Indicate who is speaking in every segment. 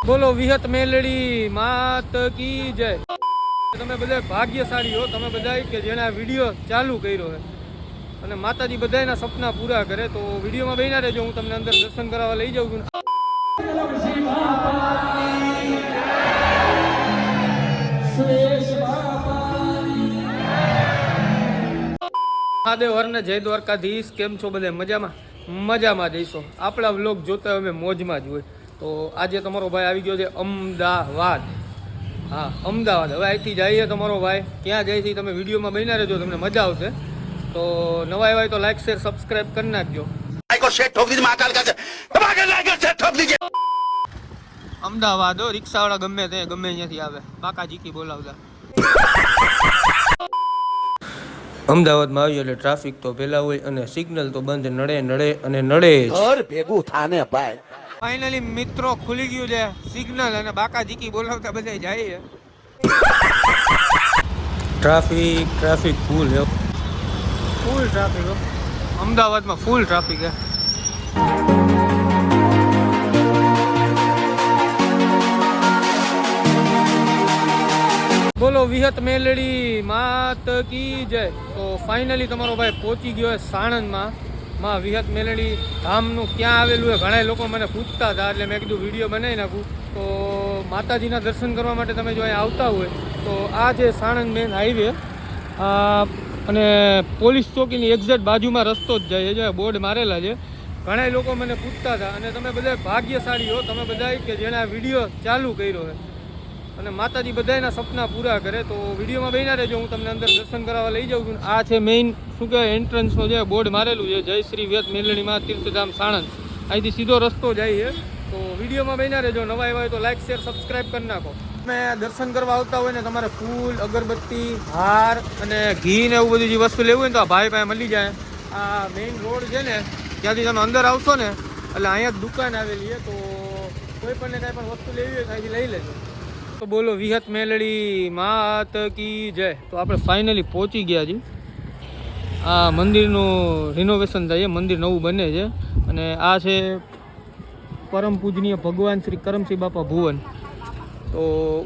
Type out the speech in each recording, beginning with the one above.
Speaker 1: બોલો વિહત મેલડી માત કી જય। તમે બધા ભાગ્યશાળી હો, તમે બધા કે જેણે આ વિડીયો ચાલુ કર્યો છે અને માતાજી બધાના સપના પૂરા કરે। તો વિડીયોમાં બન્યા રહેજો, હું તમને અંદર દર્શન કરાવવા લઈ જાઉં છું। મહાદેવ હરને જય દ્વારકાધીશ। કેમ છો બધા? મજામાં મજામાં જઈશો। આપણા વ્લોગ જોતા અમે મોજમાં જ હોય। તો આજે તમારો ભાઈ આવી ગયો છે અમદાવાદ। હા, અમદાવાદ। હવે અહીંથી જઈએ તમારો ભાઈ ક્યાં જાય છે તમે વિડીયોમાં બન્યા રહેજો, તમને મજા આવશે। તો નવા આવ્યા તો લાઈક શેર સબસ્ક્રાઇબ કરી નાખજો। અમદાવાદ હો, રિક્ષાવાળા ગમે તે ગમે અહીંયાથી આવે, બાકા જીકી બોલાવતા। અમદાવાદમાં આવ્યો એટલે ટ્રાફિક તો પેલા હોય અને સિગ્નલ તો બંધ નડે અને નડે ઘર ભેગું થાને ભાઈ। ફાઇનલી મિત્રો ખુલી ગયું છે સિગ્નલ અને બાકા જીકી બોલાવતા બધા જાય। ટ્રાફિક ફૂલ હે, ફૂલ ટ્રાફિક હો અમદાવાદમાં, ફૂલ ટ્રાફિક હે। બોલો વિહત મેલડી માત કી જય। તો ફાઇનલી તમારો ભાઈ પહોંચી ગયો સાણંદમાં। માં વિહત મેલડી ધામનું ક્યાં આવેલું છે ઘણા લોકો મને પૂછતા હતા, એટલે મેં કીધું વિડીયો બનાવી નાખું। તો માતાજીના દર્શન કરવા માટે તમે જો અહીંયા આવતા હોય તો આ છે સાણંદ મેન હાઈવે, અને પોલીસ ચોકીની એક્ઝેક્ટ બાજુમાં રસ્તો જ જાય છે, બોર્ડ મારેલા છે। ઘણા લોકો મને પૂછતા હતા અને તમે બધા ભાગ્યશાળી હો, તમે બધા કે જેણે આ વિડીયો ચાલુ કર્યો છે અને માતાજી બધાના સપના પૂરા કરે। તો વિડીયોમાં બન્યા રહેજો, હું તમને અંદર દર્શન કરાવવા લઈ જાઉં છું। આ છે મેઇન શું કહેવાય એન્ટ્રન્સનો જે બોર્ડ મારેલું છે, જય શ્રી વિહત મેલડીમાં તીર્થધામ સાણંદ। અહીંથી સીધો રસ્તો જાય છે। તો વિડીયોમાં બન્યા રહેજો, નવા આવ્યા હોય તો લાઈક શેર સબસ્ક્રાઈબ કરી નાખો। તમે દર્શન કરવા આવતા હોય ને તમારે ફૂલ અગરબત્તી હાર અને ઘી ને એવું બધી જે વસ્તુ લેવું હોય ને તો આ ભાઈ પાસે મળી જાય। આ મેઇન રોડ છે ને ત્યાંથી તમે અંદર આવશો ને એટલે અહીંયા જ દુકાન આવેલી છે, તો કોઈ પણ કાંઈ પણ વસ્તુ લેવી હોય ત્યાંથી લઈ લેજો। તો બોલો વિહત મેલડી માત કી જય। તો આપણે ફાઇનલી પહોંચી ગયા છીએ। આ મંદિરનું રિનોવેશન થાય છે, મંદિર નવું બને છે અને આ છે પરમ પૂજનીય ભગવાન શ્રી કરમસિંહ બાપા ભુવન। તો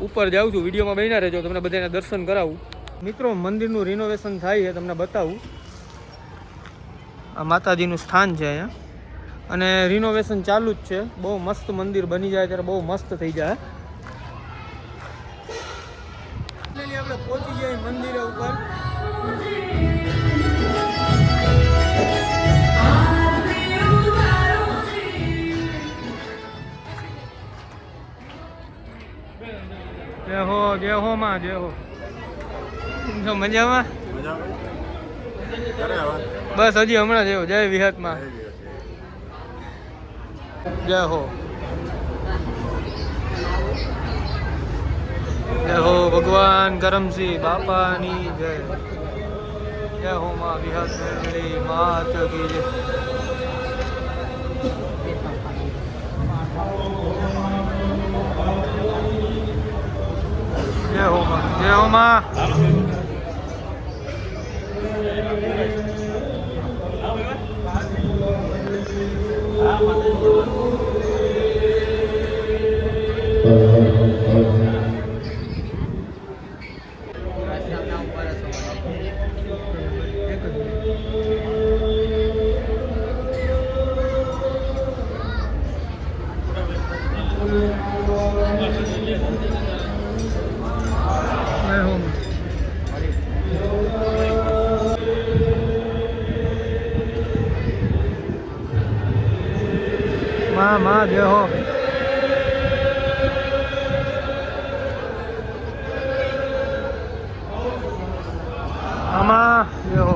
Speaker 1: ઉપર જાઉં છું, વિડીયોમાં બન્યા રહેજો, તમને બધાના દર્શન કરાવું। મિત્રો મંદિરનું રિનોવેશન થાય છે, તમને બતાવું। આ માતાજીનું સ્થાન છે અહીંયા અને રિનોવેશન ચાલુ જ છે। બહુ મસ્ત મંદિર બની જાય ત્યારે બહુ મસ્ત થઈ જાય। આપણે પહોંચી ગયા મંદિરે ઉપર। જય હો માં, જય હો। જો મજામાં? બસ હજી હમણાં જ જય વિહતમાં, જય હો જય હો ભગવાન કરમસિંહ બાપાની જય। જય હો માં વિહત મેલડી માત કી જય। જય હો માં, જય હો માં। માં જય હો। આમાં જય હો।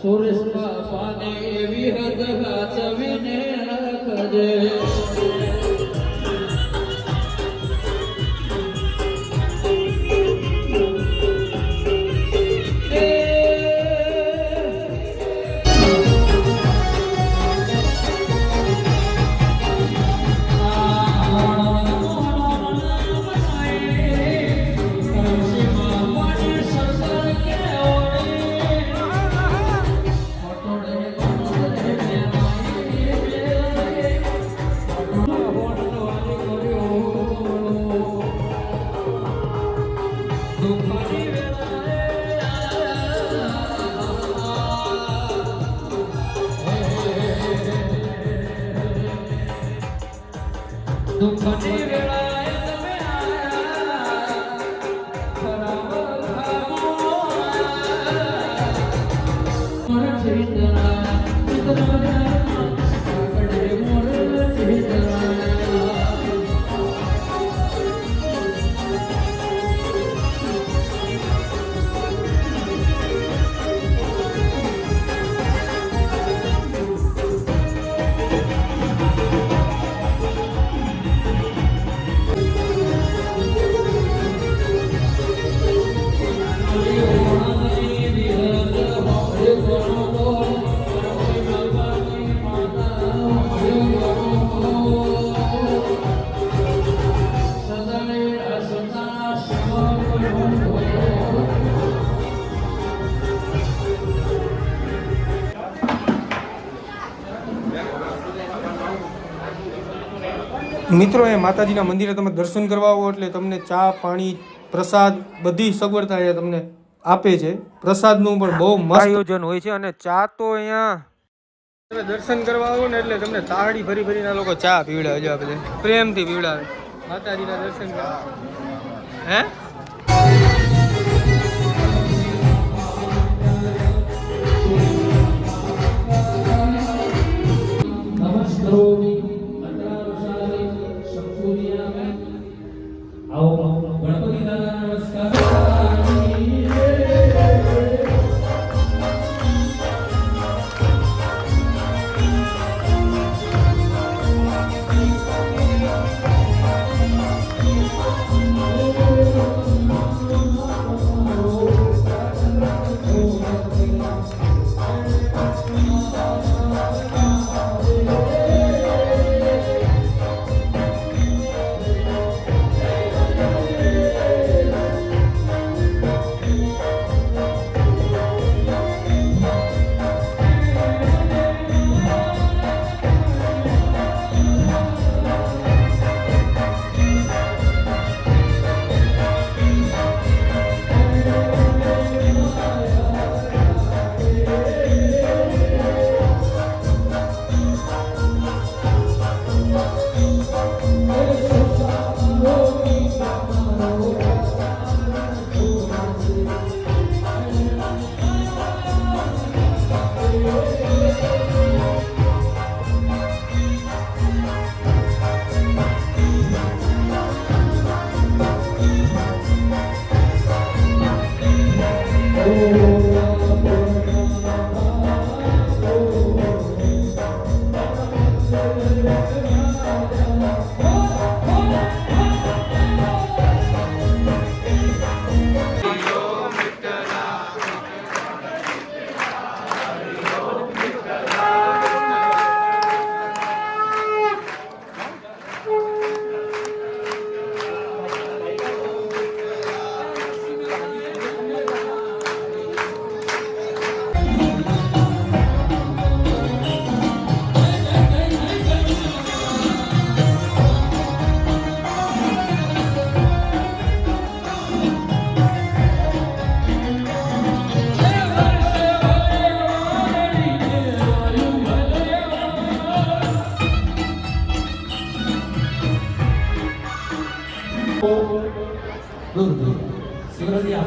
Speaker 2: સુરેશ બાપાને એવી હદ હાચવીને રાખજે. દુઃખની વેળાએ તમે આયા ખરાબ ખામો મોર ચિતરા આગળે મોર ચિતરા.
Speaker 1: મિત્રો, એ માતાજીના મંદિરે તમે દર્શન કરવા આવો એટલે તમને ચા પાણી પ્રસાદ બધી સગવડતા અહીંયા તમને આપે છે. પ્રસાદનું પણ બહુ મસ્ત આયોજન હોય છે અને ચા તો અહીંયા તમે દર્શન કરવા આવો ને એટલે તમને તાળી ફરી ફરીને લોકો ચા પીવડાવે છે. આપણે પ્રેમથી પીવડાવે માતાજીના દર્શન કરવા. હે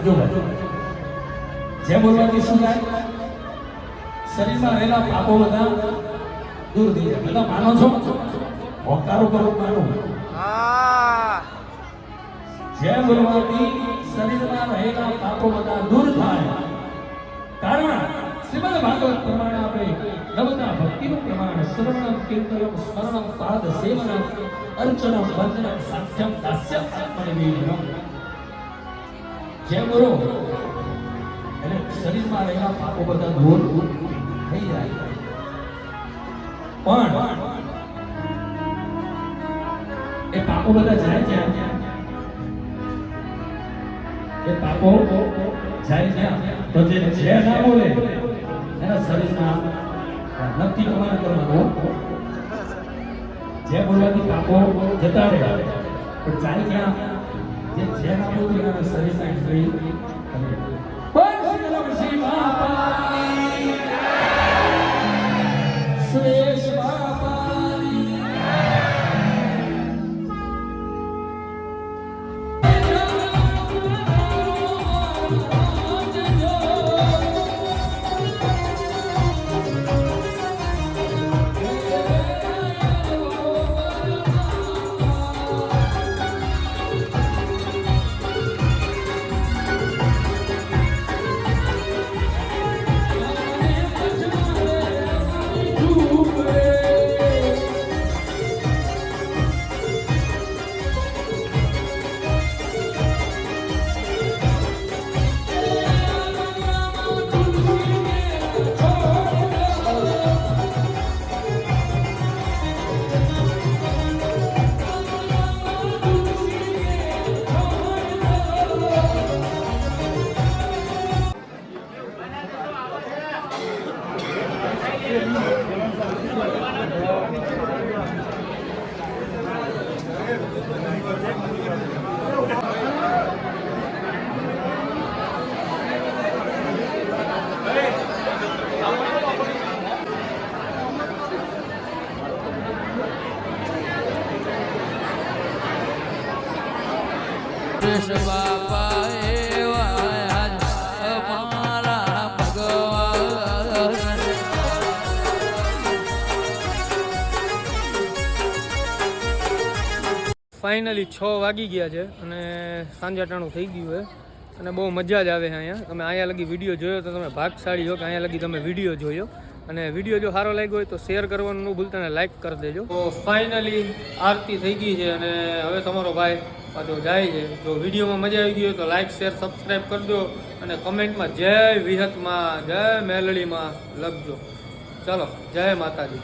Speaker 3: જો જે બોલવાથી શું થાય? શરીરમાં રહેલા પાપો બધા દૂર થઈ જાય. બધા માનો છો? હોકારો કરો માનો.
Speaker 1: હા
Speaker 3: જે બોલવાથી શરીરમાં રહેલા પાપો બધા દૂર થાય. કારણ શ્રીમદ ભાગવત પ્રમાણે આપણે નવતા ભક્તિનું પ્રમાણ શ્રવણમ કીર્તનમ સ્મરણમ પાદ સેવનમ અર્ચનમ વંદનમ સાધ્યમ દાસ્યમ આત્મનિવેદનમ. જે બોલો એટલે શરીરમાં રહેલા પાપો બધા દૂર થઈ જાય. પણ એ પાપો બધા જાય ક્યાં? એ પાપો જાય ક્યાં? તો જે ના બોલે એના શરીરમાં નક્કી પ્રમાણ કરવાનું. જે બોલવાથી પાપો જતા રહે પણ જાય ક્યાં? જે ના બોલે એના શરીરમાં એન્ટ્રી કરે. શ્રી બાપાની સુરેશ બાપાની
Speaker 2: કૃષ્ણ બાપા એવા અમારા ભગવાન.
Speaker 1: ફાઇનલી 6 વાગી ગયા છે અને સાંજાટાણું થઈ ગયું છે અને બહુ મજા જ આવે છે અહીંયા. તમે અહીંયા લગી વિડીયો જોયો તો તમે ભાગશાળી છો કે અહીંયા લગી તમે વિડીયો જોયો. અને વિડીયો જો સારો લાગ્યો હોય તો શેર કરવાનું ન ભૂલતા અને લાઈક કરી દેજો. તો ફાઇનલી આરતી થઈ ગઈ છે અને હવે તમારો ભાઈ પાછો જાય છે. જો વિડીયોમાં મજા આવી ગઈ હોય તો લાઈક શેર સબસ્ક્રાઈબ કરજો અને કમેન્ટમાં જય વિહતમાં જય મેલડીમાં લખજો. ચલો જય માતાજી.